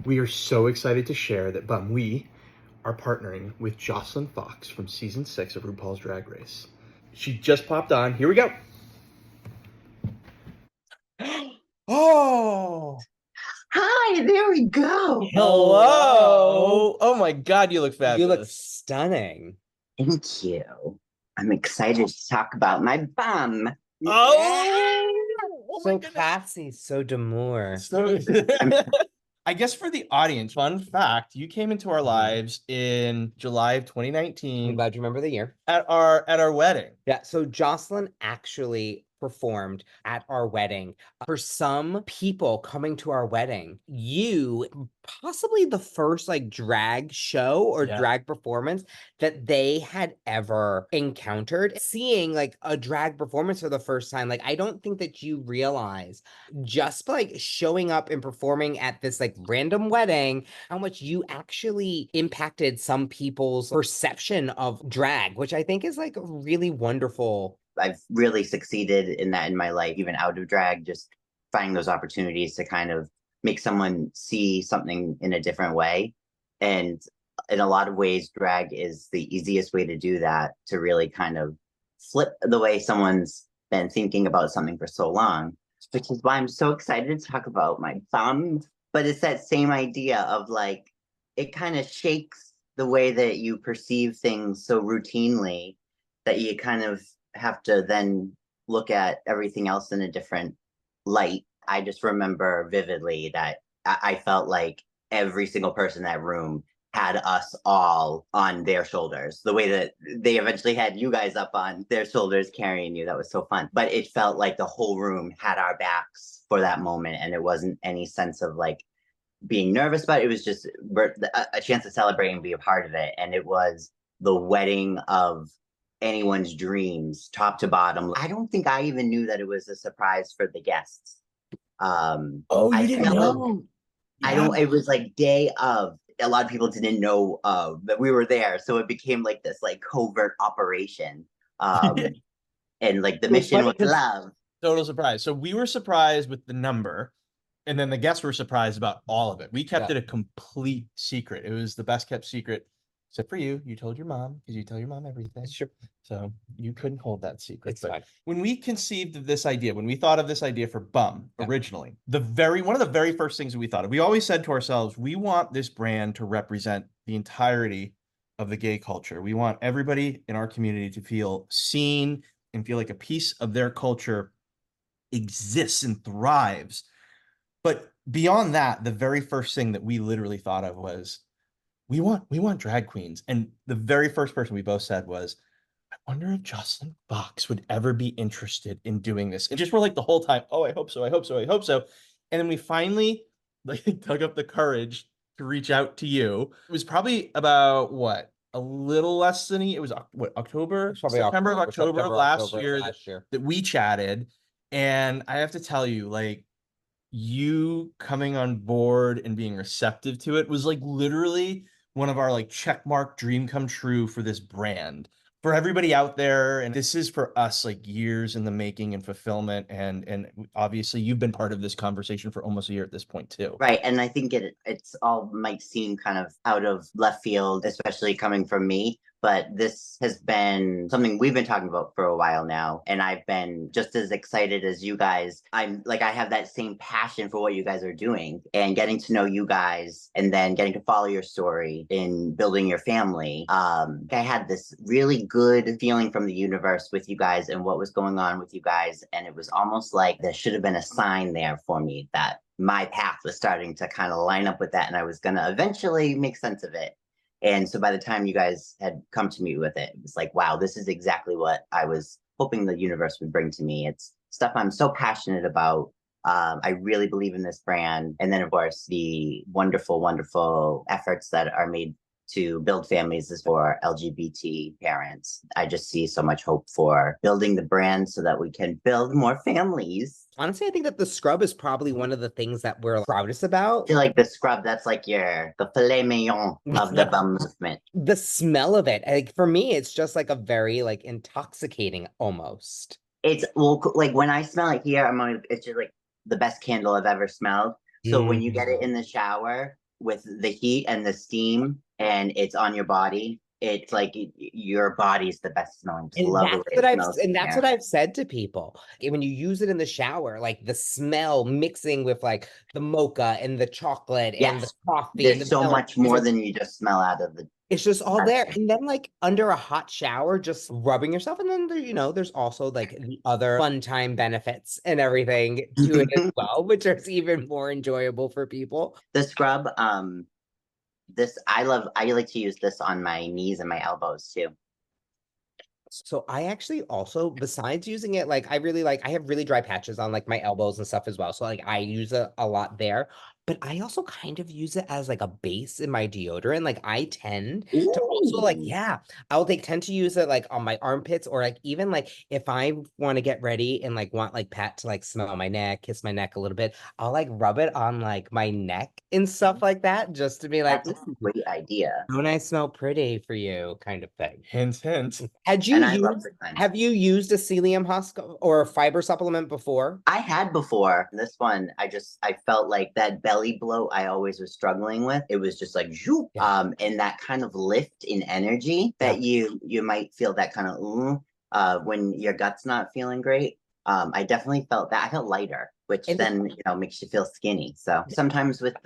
We are so excited to share that we are partnering with Joslyn Fox from season 6 of RuPaul's Drag Race. She just popped on. Here we go. Oh, Hi, there we go. hello. Oh my God, you look fabulous. You look stunning. Thank you. I'm excited to talk about my bum. Oh, So classy, so demure. So, I guess for the audience, fun fact, you came into our lives in July of I'm 2019 glad you remember the year. at our wedding. Yeah, so Jocelyn actually performed at our wedding. For some people coming to our wedding, you possibly the first like drag show or Yeah. drag performance that they had ever encountered. Seeing like a drag performance for the first time, like I don't think that you realize just like showing up and performing at this like random wedding, how much you actually impacted some people's perception of drag, which I think is like really wonderful. I've really succeeded in that in my life, even out of drag, just finding those opportunities to kind of make someone see something in a different way. And in a lot of ways, drag is the easiest way to do that, to really kind of flip the way someone's been thinking about something for so long, which is why I'm so excited to talk about my bum. But it's that same idea of like, it kind of shakes the way that you perceive things so routinely that you kind of have to then look at everything else in a different light. I just remember vividly that I felt like every single person in that room had us all on their shoulders, the way that they eventually had you guys up on their shoulders carrying you. That was so fun. But it felt like the whole room had our backs for that moment. And it wasn't any sense of like being nervous, but it was just a chance to celebrate and be a part of it. And it was the wedding of anyone's dreams, top to bottom. I don't think I even knew that it was a surprise for the guests. Oh, you I didn't felt like know? I Yeah. don't. It was like day of. A lot of people didn't know that we were there, so it became like this like covert operation. Um, and like the It was mission funny was because love. total surprise. So we were surprised with the number, and then the guests were surprised about all of it. We kept Yeah. it a complete secret. It was the best kept secret, except for you. You told your mom because you tell your mom everything. Sure. So you couldn't hold that secret. It's But fine. when we conceived of this idea, when we thought of this idea for Bum Yeah. originally, one of the very first things that we thought of, we always said to ourselves, we want this brand to represent the entirety of the gay culture. We want everybody in our community to feel seen and feel like a piece of their culture exists and thrives. But beyond that, the very first thing that we literally thought of was we want drag queens. And the very first person we both said was, I wonder if Jocelyn Fox would ever be interested in doing this. And just we're like the whole time, oh, I hope so, I hope so, I hope so. And then we finally like dug up the courage to reach out to you. It was probably about what? A little less than it was what, October, Probably September of October of September, last October year last year. that we chatted. And I have to tell you, like, you coming on board and being receptive to it was like literally one of our like check mark dream come true for this brand for everybody out there. And this is for us like years in the making and fulfillment. And obviously you've been part of this conversation for almost a year at this point too. Right. And I think it's all might seem kind of out of left field, especially coming from me. But this has been something we've been talking about for a while now. And I've been just as excited as you guys. I'm like, I have that same passion for what you guys are doing and getting to know you guys and then getting to follow your story in building your family. I had this really good feeling from the universe with you guys and what was going on with you guys. And it was almost like there should have been a sign there for me that my path was starting to kind of line up with that and I was going to eventually make sense of it. And so by the time you guys had come to me with it, it was like, wow, this is exactly what I was hoping the universe would bring to me. It's stuff I'm so passionate about. I really believe in this brand. And then, of course, the wonderful, wonderful efforts that are made to build families is for LGBT parents. I just see so much hope for building the brand so that we can build more families. Honestly, I think that the scrub is probably one of the things that we're proudest I about. feel like the scrub, that's like the filet mignon of the bum movement. The smell of it, like for me, it's just like a very like intoxicating almost. It's well, like when I smell it here, it's just like the best candle I've ever smelled. So when you get it in the shower, with the heat and the steam, and it's on your body, it's like your body's the best smelling. Just And love the way it smells in that's here. what I've said to people. When you use it in the shower, like the smell mixing with like the mocha and the chocolate and the Yes, coffee and there's the so vanilla, much more than you just smell out of the. it's just all there. And then like under a hot shower, just rubbing yourself. And then there, there's also like the other fun time benefits and everything to it as well, which is even more enjoyable for people. The scrub, this I like to use this on my knees and my elbows too. So I actually also, besides using it, like I have really dry patches on like my elbows and stuff as well. So like I use it a lot there, but I also kind of use it as like a base in my deodorant. Like I tend to also like, Ooh. yeah, I'll tend to use it like on my armpits, or like even like if I want to get ready and like want like Pat to like smell my neck, kiss my neck a little bit, I'll like rub it on like my neck and stuff like that, just to be like, That's a great idea. don't I smell pretty for you kind of thing. Hint, hint. And I love the cleanse. Have you used a psyllium husk or a fiber supplement before? I had before. This one, I felt like that belly bloat I always was struggling with. It was just like zoop, Yeah. and that kind of lift in energy that you might feel that kind of when your gut's not feeling great. I definitely felt that. I felt lighter, which And then makes you feel skinny. So sometimes with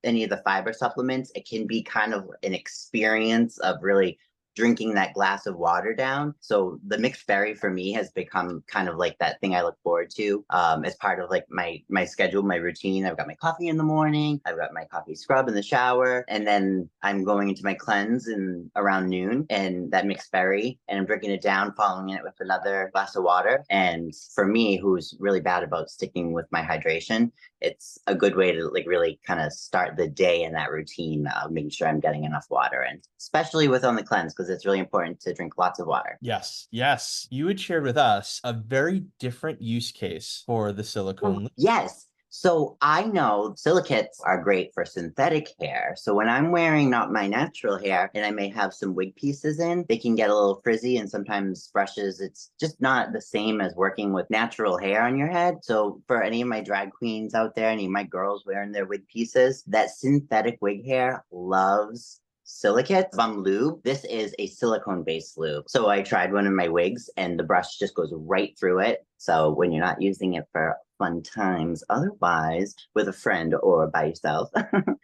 any of the fiber supplements, it can be kind of an experience of really drinking that glass of water down. So the mixed berry for me has become kind of like that thing I look forward to as part of like my schedule, my routine. I've got my coffee in the morning, I've got my coffee scrub in the shower, and then I'm going into my cleanse in around noon, and that mixed berry, and I'm drinking it down, following it with another glass of water. And for me, who's really bad about sticking with my hydration, it's a good way to like really kind of start the day in that routine of making sure I'm getting enough water, and especially with on the cleanse, because it's really important to drink lots of water. Yes, yes. You had shared with us a very different use case for the silicone loop. Yes. So I know silicates are great for synthetic hair. So when I'm wearing not my natural hair and I may have some wig pieces in, they can get a little frizzy, and sometimes brushes, it's just not the same as working with natural hair on your head. So for any of my drag queens out there, any of my girls wearing their wig pieces, that synthetic wig hair loves silicates. Lube, this is a silicone based lube. So I tried one in my wigs and the brush just goes right through it. So when you're not using it for fun times, otherwise with a friend or by yourself,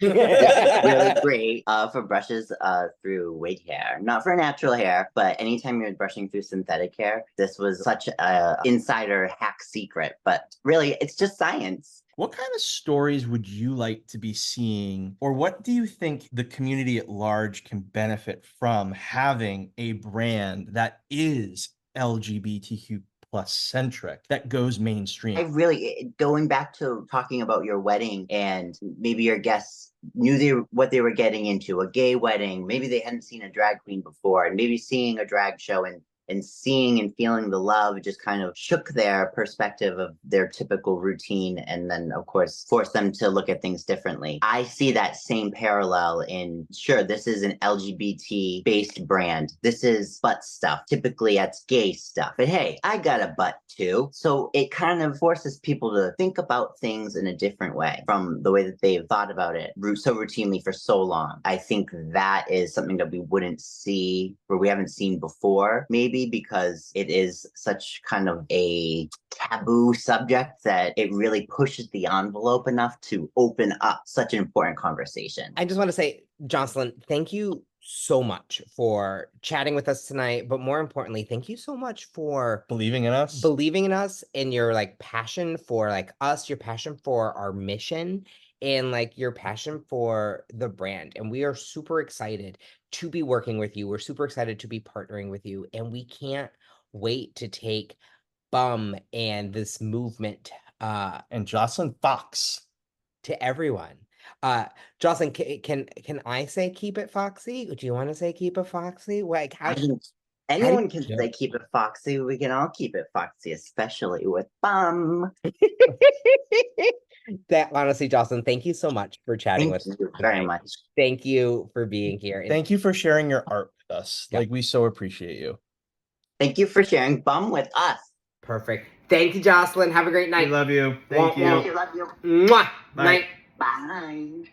it's really great for brushes through wig hair. Not for natural hair, but anytime you're brushing through synthetic hair, this was such a insider hack secret. But really, it's just science. What kind of stories would you like to be seeing, or what do you think the community at large can benefit from having a brand that is LGBTQ plus centric, that goes mainstream? I really, going back to talking about your wedding, and maybe your guests knew what they were getting into, a gay wedding, maybe they hadn't seen a drag queen before, and maybe seeing a drag show and seeing and feeling the love just kind of shook their perspective of their typical routine, and then of course forced them to look at things differently. I see that same parallel in, sure, this is an LGBT based brand, this is butt stuff, typically that's gay stuff, but hey, I got a butt too. So it kind of forces people to think about things in a different way from the way that they've thought about it so routinely for so long. I think that is something that we wouldn't see, or we haven't seen before, maybe because it is such kind of a taboo subject that it really pushes the envelope enough to open up such an important conversation. I just want to say, Joslyn, thank you so much for chatting with us tonight, but more importantly, thank you so much for Believing in us. And your like passion for like us, your passion for our mission, and like your passion for the brand. And we are super excited to be working with you. We're super excited to be partnering with you, and we can't wait to take Bum and this movement And Joslyn Fox to everyone. Jocelyn, can I say keep it foxy? Do you want to say keep it foxy? Like how? I think anyone can say keep it foxy. We can all keep it foxy, especially with Bum. That honestly, Jocelyn, thank you so much for chatting with Thank you us very tonight. much. Thank you for being here. Thank you for sharing your art with us. Yeah. Like, we so appreciate you. Thank you for sharing Bum with us. Perfect. Thank you, Jocelyn. Have a great night. We love you. Thank you. Love you. Mwah. Bye. Night. Bye.